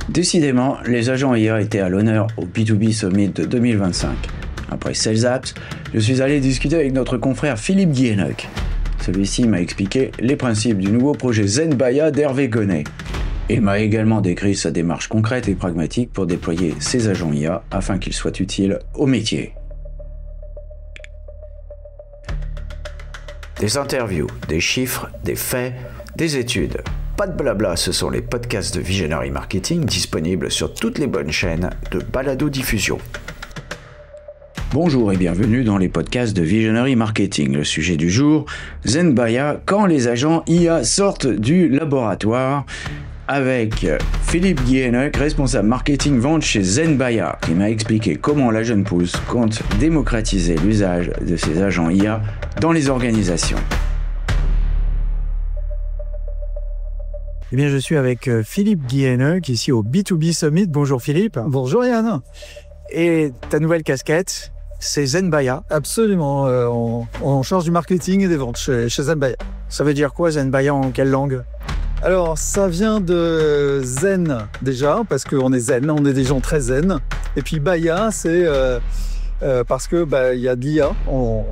Décidément, les agents IA étaient à l'honneur au B2B Summit de 2025. Après Sales Apps, je suis allé discuter avec notre confrère Philippe Guilleneuc. Celui-ci m'a expliqué les principes du nouveau projet Zenbaya d'Hervé Gonnet et m'a également décrit sa démarche concrète et pragmatique pour déployer ses agents IA afin qu'ils soient utiles au métier. Des interviews, des chiffres, des faits, des études. Pas de blabla, ce sont les podcasts de Visionary Marketing disponibles sur toutes les bonnes chaînes de balado-diffusion. Bonjour et bienvenue dans les podcasts de Visionary Marketing. Le sujet du jour, Zenbaya, quand les agents IA sortent du laboratoire, avec Philippe Guilleneuc, responsable marketing vente chez Zenbaya, qui m'a expliqué comment la jeune pousse compte démocratiser l'usage de ces agents IA dans les organisations. Eh bien, je suis avec Philippe Guilleneuc, ici au B2B Summit. Bonjour Philippe. Bonjour Yann. Et ta nouvelle casquette, c'est Zenbaya. Absolument, on change du marketing et des ventes chez Zenbaya. Ça veut dire quoi Zenbaya en quelle langue? Alors, ça vient de zen déjà, parce qu'on est zen, on est des gens très zen. Et puis Baya, c'est parce que il y a de l'IA. On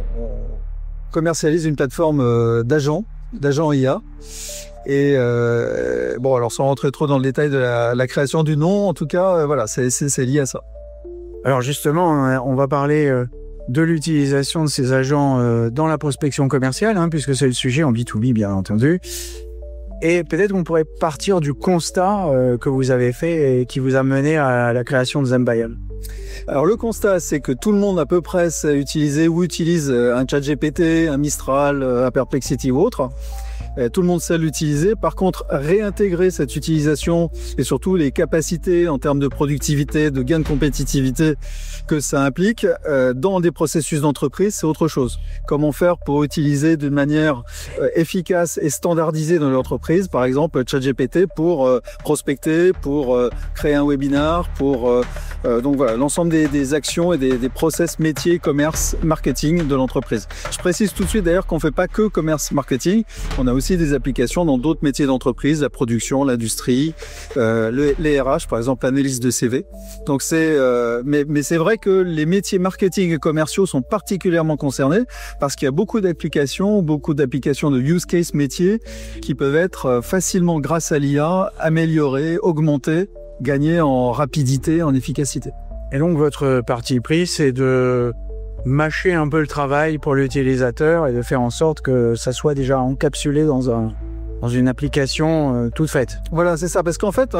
commercialise une plateforme d'agents IA. Et alors sans rentrer trop dans le détail de la création du nom, en tout cas, voilà, c'est lié à ça. Alors justement, on va parler de l'utilisation de ces agents dans la prospection commerciale, puisque c'est le sujet en B2B, bien entendu. Et peut-être qu'on pourrait partir du constat que vous avez fait et qui vous a mené à la création de Zenbaya. Alors le constat, c'est que tout le monde à peu près sait utiliser ou utilise un ChatGPT, un Mistral, un Perplexity ou autre. Tout le monde sait l'utiliser. Par contre, réintégrer cette utilisation et surtout les capacités en termes de productivité, de gain de compétitivité que ça implique dans des processus d'entreprise, c'est autre chose. Comment faire pour utiliser d'une manière efficace et standardisée dans l'entreprise, par exemple ChatGPT pour prospecter, pour créer un webinar, pour donc voilà, l'ensemble des actions et des process métiers, commerce, marketing de l'entreprise. Je précise tout de suite d'ailleurs qu'on ne fait pas que commerce marketing, on a aussi des applications dans d'autres métiers d'entreprise, la production, l'industrie, les RH, par exemple l'analyse de CV. Donc mais c'est vrai que les métiers marketing et commerciaux sont particulièrement concernés parce qu'il y a beaucoup d'applications de use case métiers qui peuvent être facilement, grâce à l'IA, améliorées, augmentées, gagner en rapidité, en efficacité. Et donc votre parti pris, c'est de mâcher un peu le travail pour l'utilisateur et de faire en sorte que ça soit déjà encapsulé dans une application toute faite. Voilà, c'est ça. Parce qu'en fait,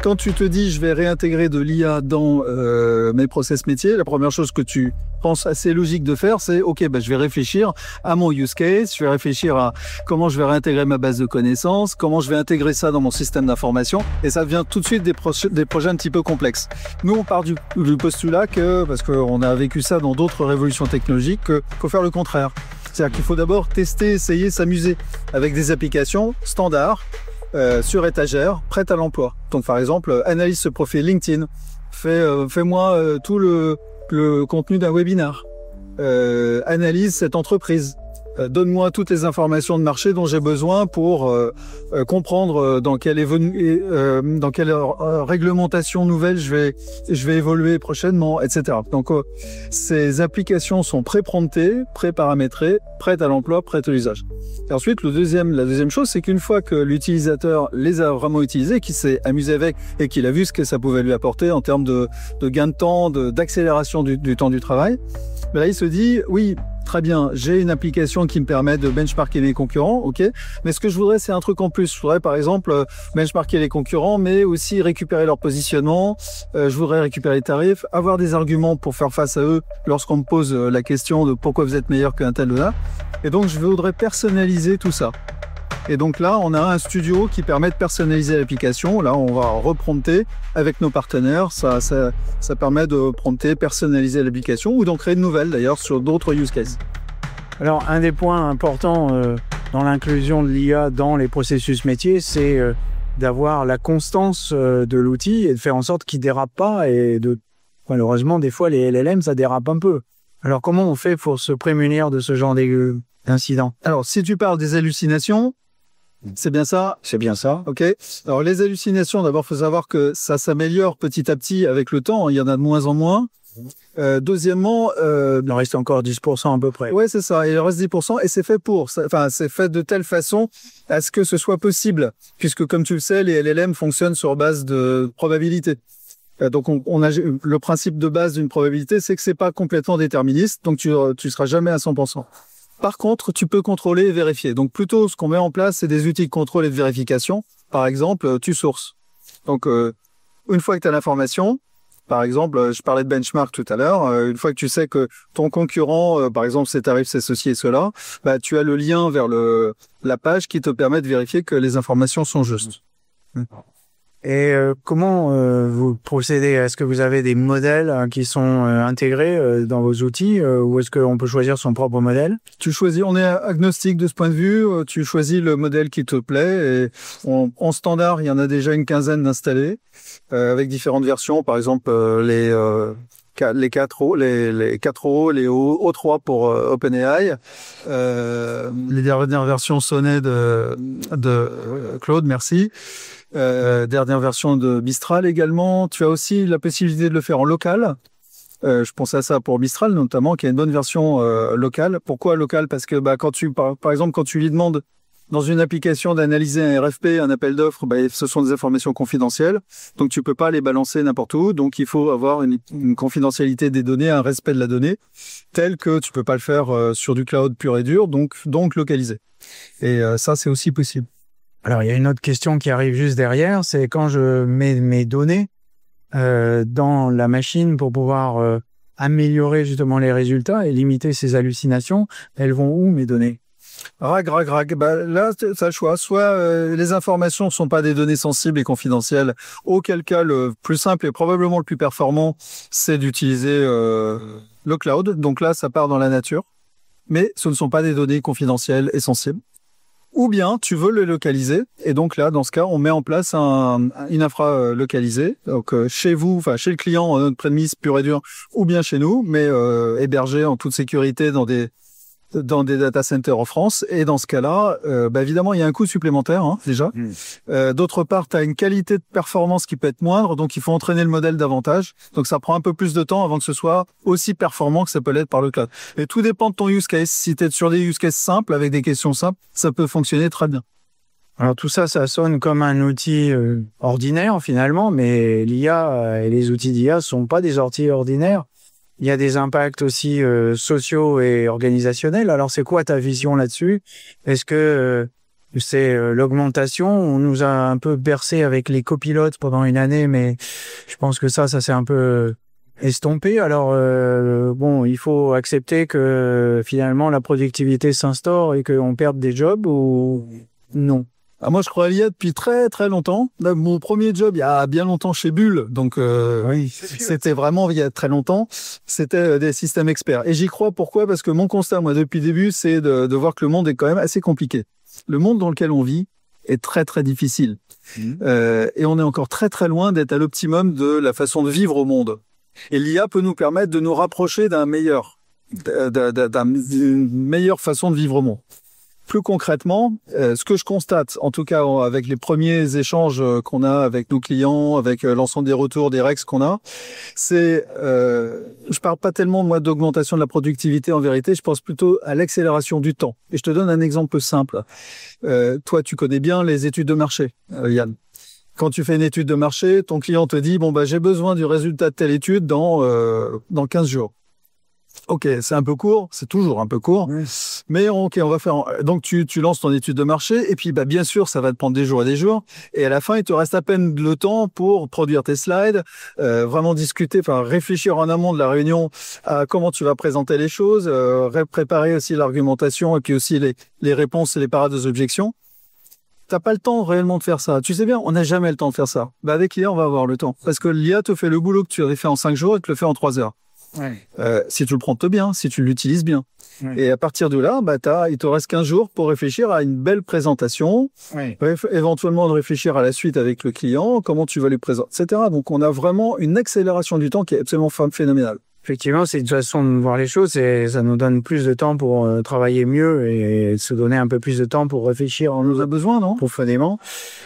quand tu te dis je vais réintégrer de l'IA dans mes process métiers, la première chose que tu penses assez logique de faire, c'est je vais réfléchir à mon use case, je vais réfléchir à comment je vais réintégrer ma base de connaissances, comment je vais intégrer ça dans mon système d'information, et ça devient tout de suite des projets un petit peu complexes. Nous, on part du postulat parce qu'on a vécu ça dans d'autres révolutions technologiques, qu'il faut faire le contraire. C'est-à-dire qu'il faut d'abord tester, essayer, s'amuser avec des applications standards, sur étagère, prêtes à l'emploi. Donc par exemple, analyse ce profil LinkedIn, fais-moi tout le contenu d'un webinar, analyse cette entreprise, donne-moi toutes les informations de marché dont j'ai besoin pour comprendre dans quelle réglementation nouvelle je vais évoluer prochainement, etc. Donc ces applications sont pré-promptées, pré-paramétrées, prêtes à l'emploi, prêtes à l'usage. Et ensuite, la deuxième chose, c'est qu'une fois que l'utilisateur les a vraiment utilisés, qu'il s'est amusé avec et qu'il a vu ce que ça pouvait lui apporter en termes de gain de temps, d'accélération du temps du travail, là, il se dit, oui, très bien, j'ai une application qui me permet de benchmarker mes concurrents, ok, mais ce que je voudrais, c'est un truc en plus. Je voudrais, par exemple, benchmarker les concurrents, mais aussi récupérer leur positionnement, je voudrais récupérer les tarifs, avoir des arguments pour faire face à eux lorsqu'on me pose la question de pourquoi vous êtes meilleur qu'un tel ou là. Et donc, je voudrais personnaliser tout ça. Et donc là, on a un studio qui permet de personnaliser l'application. Là, on va reprompter avec nos partenaires. Ça permet de prompter, personnaliser l'application ou d'en créer de nouvelles d'ailleurs sur d'autres use cases. Alors, un des points importants dans l'inclusion de l'IA dans les processus métiers, c'est d'avoir la constance de l'outil et de faire en sorte qu'il ne dérape pas. Et malheureusement, des fois, les LLM, ça dérape un peu. Alors, comment on fait pour se prémunir de ce genre d'incident? Alors, si tu parles des hallucinations, C'est bien ça? C'est bien ça. Ok. Alors les hallucinations, d'abord, faut savoir que ça s'améliore petit à petit avec le temps. Il y en a de moins en moins. Deuxièmement, il en reste encore 10% à peu près. Ouais, c'est ça. Il en reste 10% et c'est fait c'est fait de telle façon à ce que ce soit possible, puisque comme tu le sais, les LLM fonctionnent sur base de probabilité. Donc on a le principe de base d'une probabilité, c'est que c'est pas complètement déterministe, donc tu seras jamais à 100%. Par contre, tu peux contrôler et vérifier. Donc plutôt, ce qu'on met en place, c'est des outils de contrôle et de vérification. Par exemple, tu sources. Donc une fois que tu as l'information, par exemple, je parlais de benchmark tout à l'heure, une fois que tu sais que ton concurrent, par exemple, ses tarifs, c'est ceci et cela, bah, tu as le lien vers la page qui te permet de vérifier que les informations sont justes. Et comment vous procédez? Est-ce que vous avez des modèles qui sont intégrés dans vos outils ou est-ce qu'on peut choisir son propre modèle? Tu choisis, on est agnostique de ce point de vue, tu choisis le modèle qui te plaît et en standard, il y en a déjà une quinzaine d'installés avec différentes versions, par exemple les 4O, les 4O, les O3 pour OpenAI, les dernières versions Sonnet de Claude, merci. Dernière version de Mistral également. Tu as aussi la possibilité de le faire en local. Je pense à ça pour Mistral notamment, qui a une bonne version locale. Pourquoi locale? Parce que quand par exemple, quand tu lui demandes dans une application d'analyser un RFP, un appel d'offres, ce sont des informations confidentielles. Donc tu peux pas les balancer n'importe où. Donc il faut avoir une confidentialité des données, un respect de la donnée, tel que tu peux pas le faire sur du cloud pur et dur, donc localisé. Et ça, c'est aussi possible. Alors, il y a une autre question qui arrive juste derrière, c'est quand je mets mes données dans la machine pour pouvoir améliorer justement les résultats et limiter ces hallucinations, elles vont où mes données? Rag. Là, ça le choix. Soit les informations ne sont pas des données sensibles et confidentielles, auquel cas le plus simple et probablement le plus performant, c'est d'utiliser le cloud. Donc là, ça part dans la nature, mais ce ne sont pas des données confidentielles et sensibles. Ou bien tu veux le localiser, et donc là, dans ce cas, on met en place une infra localisée, donc chez vous, enfin chez le client en on-premise pur et dur, ou bien chez nous, mais hébergé en toute sécurité dans des data centers en France. Et dans ce cas-là, évidemment, il y a un coût supplémentaire déjà. D'autre part, tu as une qualité de performance qui peut être moindre, donc il faut entraîner le modèle davantage. Donc ça prend un peu plus de temps avant que ce soit aussi performant que ça peut l'être par le cloud. Et tout dépend de ton use case. Si tu es sur des use cases simples, avec des questions simples, ça peut fonctionner très bien. Alors tout ça, ça sonne comme un outil ordinaire finalement, mais l'IA et les outils d'IA sont pas des outils ordinaires. Il y a des impacts aussi sociaux et organisationnels. Alors, c'est quoi ta vision là-dessus? Est-ce que c'est l'augmentation? On nous a un peu bercé avec les copilotes pendant une année, mais je pense que ça s'est un peu estompé. Alors, il faut accepter que finalement la productivité s'instaure et qu'on perde des jobs ou non? Moi, je crois à l'IA depuis très très longtemps. Mon premier job, il y a bien longtemps chez Bull, donc oui, c'était vraiment il y a très longtemps. C'était des systèmes experts. Et j'y crois. Pourquoi? Parce que mon constat, moi, depuis le début, c'est de voir que le monde est quand même assez compliqué. Le monde dans lequel on vit est très très difficile. Et on est encore très très loin d'être à l'optimum de la façon de vivre au monde. Et l'IA peut nous permettre de nous rapprocher d'une meilleure façon de vivre au monde. Plus concrètement, ce que je constate, en tout cas avec les premiers échanges qu'on a avec nos clients, avec l'ensemble des retours, des rex qu'on a, c'est, je parle pas tellement moi d'augmentation de la productivité en vérité, je pense plutôt à l'accélération du temps. Et je te donne un exemple simple. Toi, tu connais bien les études de marché, Yann. Quand tu fais une étude de marché, ton client te dit j'ai besoin du résultat de telle étude dans 15 jours. Ok, c'est un peu court, c'est toujours un peu court, mais ok, on va faire. Donc tu lances ton étude de marché et puis bien sûr ça va te prendre des jours et des jours et à la fin il te reste à peine le temps pour produire tes slides, vraiment discuter, réfléchir en amont de la réunion à comment tu vas présenter les choses, préparer aussi l'argumentation et puis aussi les réponses et les parades aux objections. T'as pas le temps réellement de faire ça. Tu sais bien, on n'a jamais le temps de faire ça. Avec l'IA, on va avoir le temps parce que l'IA te fait le boulot que tu avais fait en 5 jours et te le fait en 3 heures. Si tu le promptes bien, si tu l'utilises bien. Et à partir de là, il te reste 15 jours pour réfléchir à une belle présentation, éventuellement de réfléchir à la suite avec le client, comment tu vas lui présenter, etc. Donc on a vraiment une accélération du temps qui est absolument phénoménale. Effectivement, c'est une façon de voir les choses et ça nous donne plus de temps pour travailler mieux et se donner un peu plus de temps pour réfléchir. On en a besoin, non? Profondément.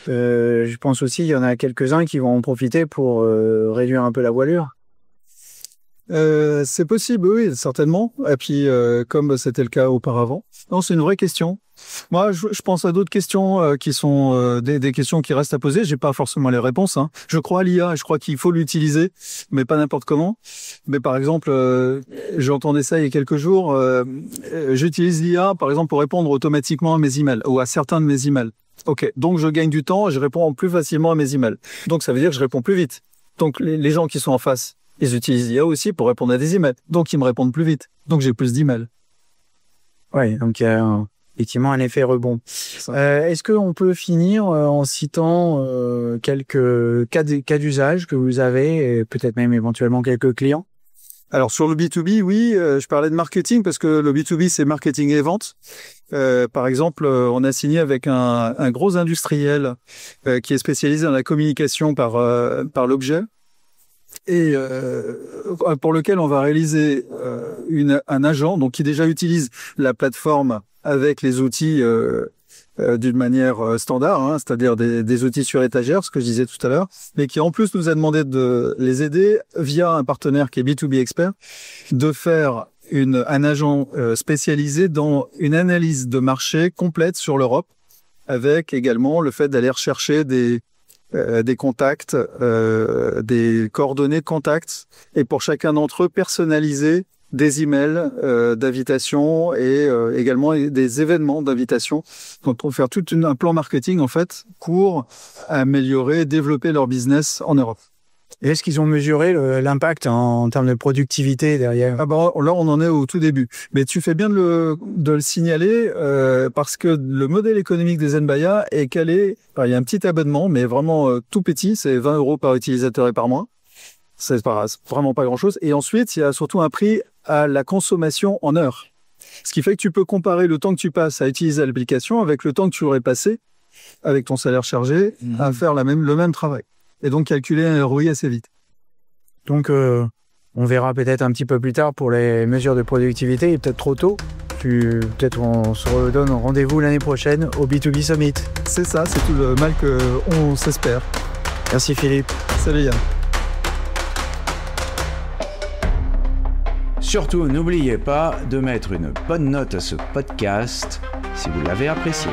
Je pense aussi qu'il y en a quelques-uns qui vont en profiter pour réduire un peu la voilure. C'est possible, oui, certainement. Et puis, comme c'était le cas auparavant. Non, c'est une vraie question. Moi, je pense à d'autres questions qui sont des questions qui restent à poser. J'ai pas forcément les réponses. Hein. Je crois à l'IA, je crois qu'il faut l'utiliser, mais pas n'importe comment. Mais par exemple, j'entendais ça il y a quelques jours. J'utilise l'IA, par exemple, pour répondre automatiquement à mes emails ou à certains de mes emails. Ok, donc je gagne du temps et je réponds plus facilement à mes emails. Donc ça veut dire que je réponds plus vite. Donc les gens qui sont en face, ils utilisent l'IA aussi pour répondre à des emails. Donc ils me répondent plus vite. Donc j'ai plus d'emails. Ouais, donc effectivement un effet rebond. Est-ce qu'on peut finir en citant quelques cas d'usage que vous avez, et peut-être même éventuellement quelques clients? Alors sur le B2B, oui, je parlais de marketing parce que le B2B c'est marketing et vente. Par exemple, on a signé avec un gros industriel qui est spécialisé dans la communication par l'objet et pour lequel on va réaliser un agent donc qui déjà utilise la plateforme avec les outils d'une manière standard, hein, c'est-à-dire des outils sur étagère, ce que je disais tout à l'heure, mais qui en plus nous a demandé de les aider via un partenaire qui est B2B Expert, de faire un agent spécialisé dans une analyse de marché complète sur l'Europe, avec également le fait d'aller rechercher des contacts, des coordonnées de contacts, et pour chacun d'entre eux personnaliser des emails d'invitation et également des événements d'invitation. Donc on va faire tout un plan marketing en fait pour améliorer, développer leur business en Europe. Et est-ce qu'ils ont mesuré l'impact en termes de productivité derrière? Ah bah, là, on en est au tout début. Mais tu fais bien de le signaler parce que le modèle économique des Zenbaya est calé. Alors, il y a un petit abonnement, mais vraiment tout petit, c'est 20 € par utilisateur et par mois. C'est vraiment pas grand-chose. Et ensuite, il y a surtout un prix à la consommation en heures. Ce qui fait que tu peux comparer le temps que tu passes à utiliser l'application avec le temps que tu aurais passé avec ton salaire chargé à faire le même travail. Et donc calculer un ROI assez vite. Donc on verra peut-être un petit peu plus tard pour les mesures de productivité, et peut-être trop tôt. Peut-être on se redonne rendez-vous l'année prochaine au B2B Summit. C'est ça, c'est tout le mal qu'on s'espère. Merci Philippe. Salut Yann. Surtout, n'oubliez pas de mettre une bonne note à ce podcast si vous l'avez apprécié.